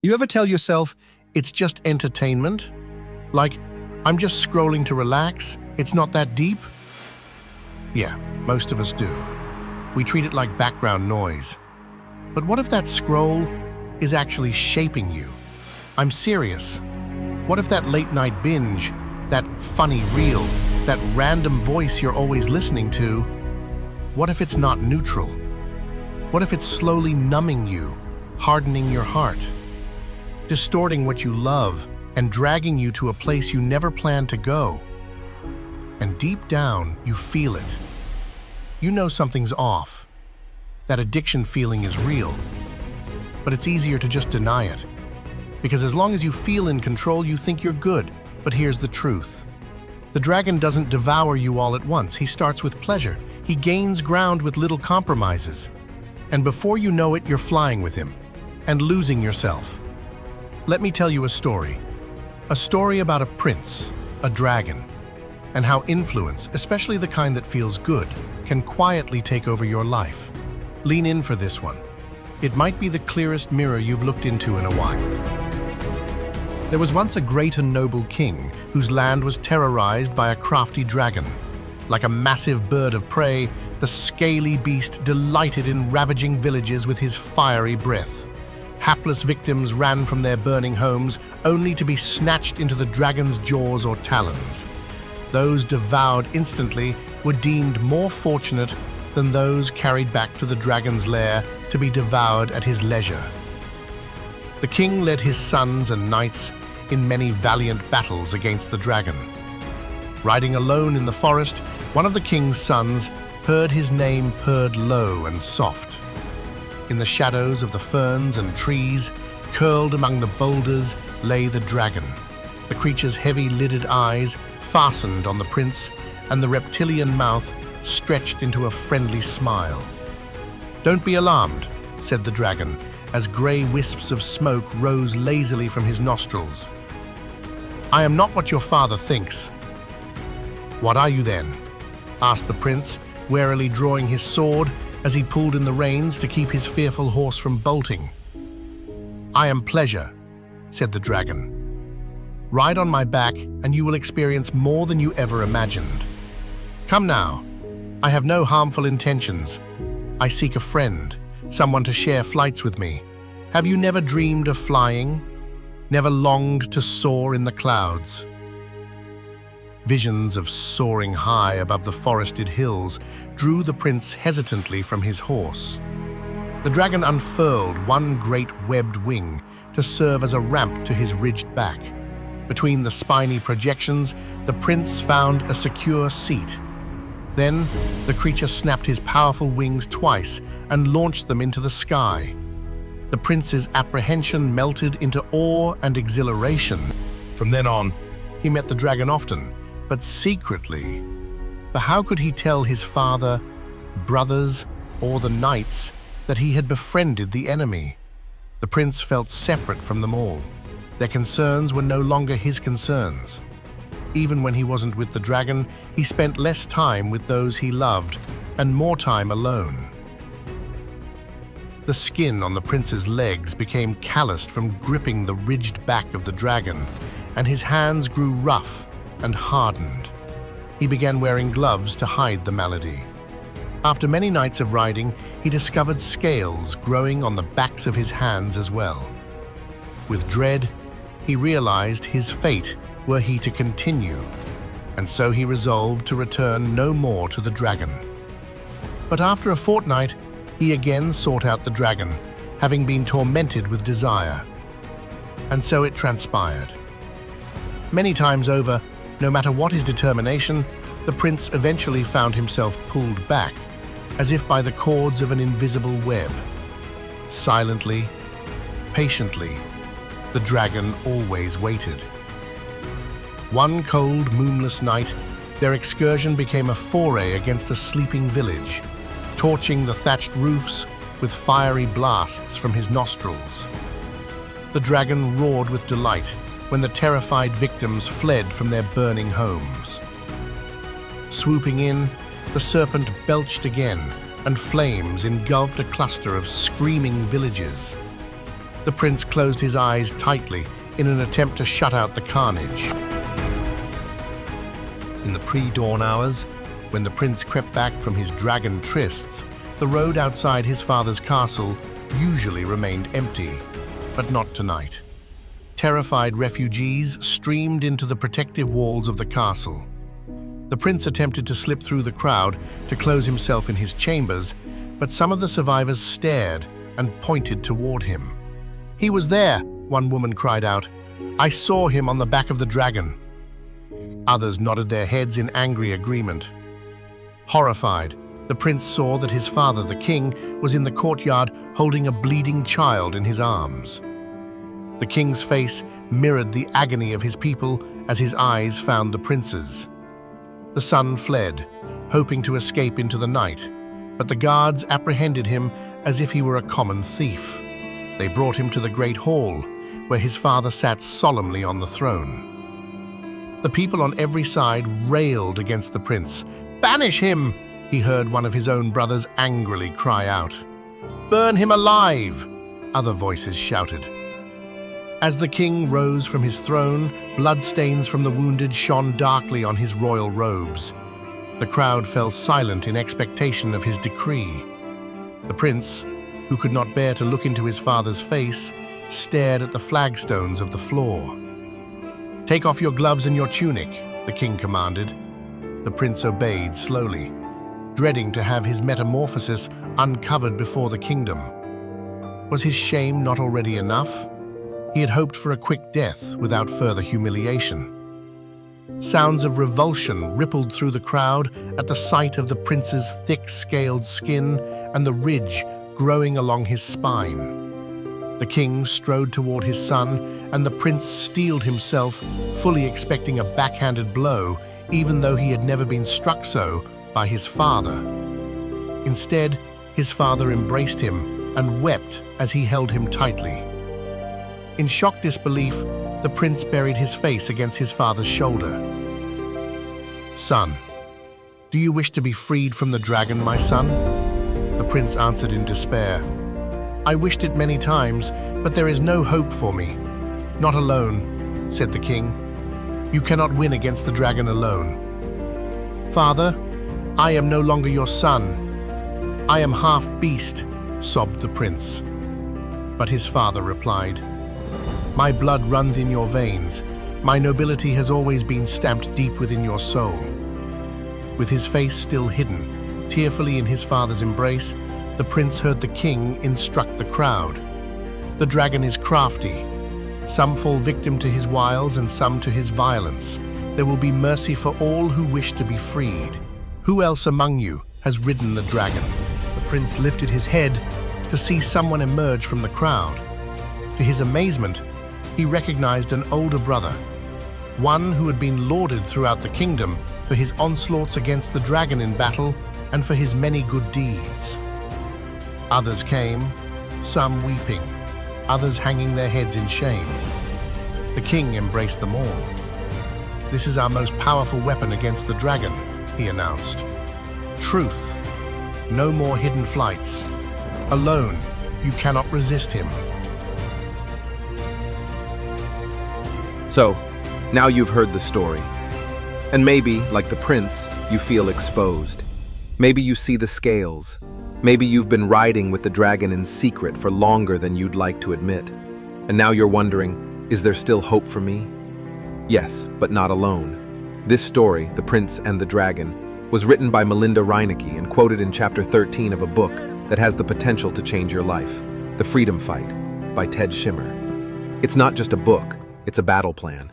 You ever tell yourself, it's just entertainment? Like, I'm just scrolling to relax, it's not that deep? Yeah, most of us do. We treat it like background noise. But what if that scroll is actually shaping you? I'm serious. What if that late-night binge, that funny reel, that random voice you're always listening to, what if it's not neutral? What if it's slowly numbing you, hardening your heart, distorting what you love, and dragging you to a place you never planned to go? And deep down, you feel it. You know something's off. That addiction feeling is real. But it's easier to just deny it. Because as long as you feel in control, you think you're good. But here's the truth. The dragon doesn't devour you all at once. He starts with pleasure. He gains ground with little compromises. And before you know it, you're flying with him and losing yourself. Let me tell you a story. A story about a prince, a dragon, and how influence, especially the kind that feels good, can quietly take over your life. Lean in for this one. It might be the clearest mirror you've looked into in a while. There was once a great and noble king whose land was terrorized by a crafty dragon. Like a massive bird of prey, the scaly beast delighted in ravaging villages with his fiery breath. Hapless victims ran from their burning homes, only to be snatched into the dragon's jaws or talons. Those devoured instantly were deemed more fortunate than those carried back to the dragon's lair to be devoured at his leisure. The king led his sons and knights in many valiant battles against the dragon. Riding alone in the forest, one of the king's sons heard his name purred low and soft. In the shadows of the ferns and trees, curled among the boulders, lay the dragon, the creature's heavy-lidded eyes fastened on the prince, and the reptilian mouth stretched into a friendly smile. "Don't be alarmed," said the dragon, as grey wisps of smoke rose lazily from his nostrils. "I am not what your father thinks." "What are you then?" asked the prince, warily drawing his sword as he pulled in the reins to keep his fearful horse from bolting. "I am pleasure," said the dragon. "Ride on my back and you will experience more than you ever imagined. Come now, I have no harmful intentions. I seek a friend, someone to share flights with me. Have you never dreamed of flying? Never longed to soar in the clouds?" Visions of soaring high above the forested hills drew the prince hesitantly from his horse. The dragon unfurled one great webbed wing to serve as a ramp to his ridged back. Between the spiny projections, the prince found a secure seat. Then, the creature snapped his powerful wings twice and launched them into the sky. The prince's apprehension melted into awe and exhilaration. From then on, he met the dragon often, but secretly. For how could he tell his father, brothers, or the knights that he had befriended the enemy? The prince felt separate from them all. Their concerns were no longer his concerns. Even when he wasn't with the dragon, he spent less time with those he loved and more time alone. The skin on the prince's legs became calloused from gripping the ridged back of the dragon, and his hands grew rough and hardened. He began wearing gloves to hide the malady. After many nights of riding, he discovered scales growing on the backs of his hands as well. With dread, he realized his fate were he to continue, and so he resolved to return no more to the dragon. But after a fortnight, he again sought out the dragon, having been tormented with desire. And so it transpired. Many times over, no matter what his determination, the prince eventually found himself pulled back, as if by the cords of an invisible web. Silently, patiently, the dragon always waited. One cold, moonless night, their excursion became a foray against a sleeping village, torching the thatched roofs with fiery blasts from his nostrils. The dragon roared with delight when the terrified victims fled from their burning homes. Swooping in, the serpent belched again, and flames engulfed a cluster of screaming villages. The prince closed his eyes tightly in an attempt to shut out the carnage. In the pre-dawn hours, When the prince crept back from his dragon trysts, the road outside his father's castle usually remained empty, but not tonight. Terrified refugees streamed into the protective walls of the castle. The prince attempted to slip through the crowd to close himself in his chambers, but some of the survivors stared and pointed toward him. "He was there," one woman cried out. "I saw him on the back of the dragon." Others nodded their heads in angry agreement. Horrified, the prince saw that his father, the king, was in the courtyard holding a bleeding child in his arms. The king's face mirrored the agony of his people as his eyes found the prince's. The son fled, hoping to escape into the night, but the guards apprehended him as if he were a common thief. They brought him to the great hall, where his father sat solemnly on the throne. The people on every side railed against the prince. "Banish him!" he heard one of his own brothers angrily cry out. "Burn him alive!" other voices shouted. As the king rose from his throne, bloodstains from the wounded shone darkly on his royal robes. The crowd fell silent in expectation of his decree. The prince, who could not bear to look into his father's face, stared at the flagstones of the floor. "Take off your gloves and your tunic," the king commanded. The prince obeyed slowly, dreading to have his metamorphosis uncovered before the kingdom. Was his shame not already enough? He had hoped for a quick death without further humiliation. Sounds of revulsion rippled through the crowd at the sight of the prince's thick-scaled skin and the ridge growing along his spine. The king strode toward his son, and the prince steeled himself, fully expecting a backhanded blow, even though he had never been struck so by his father. Instead, his father embraced him and wept as he held him tightly. In shocked disbelief, the prince buried his face against his father's shoulder. "Son, do you wish to be freed from the dragon, my son?" The prince answered in despair. "I wished it many times, but there is no hope for me." "Not alone," said the king. "You cannot win against the dragon alone." "Father, I am no longer your son. I am half beast," sobbed the prince. But his father replied, "My blood runs in your veins. My nobility has always been stamped deep within your soul." With his face still hidden, tearfully in his father's embrace, the prince heard the king instruct the crowd. "The dragon is crafty. Some fall victim to his wiles and some to his violence. There will be mercy for all who wish to be freed. Who else among you has ridden the dragon?" The prince lifted his head to see someone emerge from the crowd. To his amazement, he recognized an older brother, one who had been lauded throughout the kingdom for his onslaughts against the dragon in battle and for his many good deeds. Others came, some weeping, others hanging their heads in shame. The king embraced them all. "This is our most powerful weapon against the dragon," he announced. "Truth. No more hidden flights. Alone, you cannot resist him." So, now you've heard the story. And maybe, like the prince, you feel exposed. Maybe you see the scales. Maybe you've been riding with the dragon in secret for longer than you'd like to admit. And now you're wondering, is there still hope for me? Yes, but not alone. This story, The Prince and the Dragon, was written by Melinda Reinecke and quoted in chapter 13 of a book that has the potential to change your life, The Freedom Fight, by Ted Shimer. It's not just a book, it's a battle plan.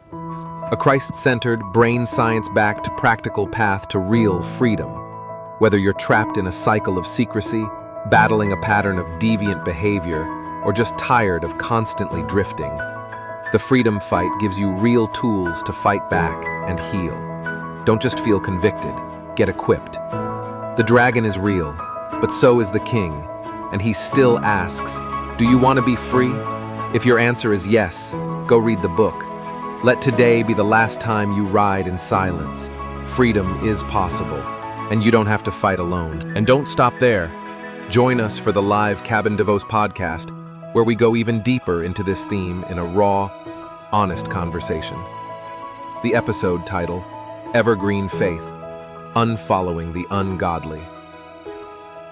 A Christ-centered, brain science-backed, practical path to real freedom. Whether you're trapped in a cycle of secrecy, battling a pattern of deviant behavior, or just tired of constantly drifting, The Freedom Fight gives you real tools to fight back and heal. Don't just feel convicted, get equipped. The dragon is real, but so is the king, and he still asks, do you want to be free? If your answer is yes, go read the book. Let today be the last time you ride in silence. Freedom is possible, and you don't have to fight alone. And don't stop there. Join us for the live Cabin Devos podcast, where we go even deeper into this theme in a raw, honest conversation. The episode title, Evergreen Faith, Unfollowing the Ungodly.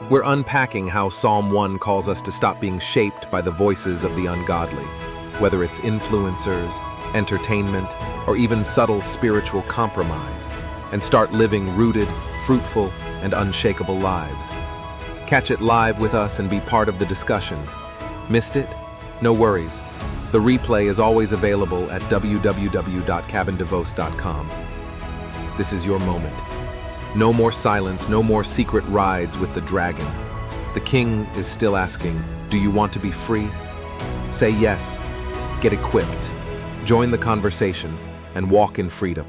We're unpacking how Psalm 1 calls us to stop being shaped by the voices of the ungodly, whether it's influencers, entertainment, or even subtle spiritual compromise, and start living rooted, fruitful, and unshakable lives. Catch it live with us and be part of the discussion. Missed it? No worries. The replay is always available at www.cabindevos.com. This is your moment. No more silence, no more secret rides with the dragon. The king is still asking, do you want to be free? Say yes. Get equipped. Join the conversation and walk in freedom.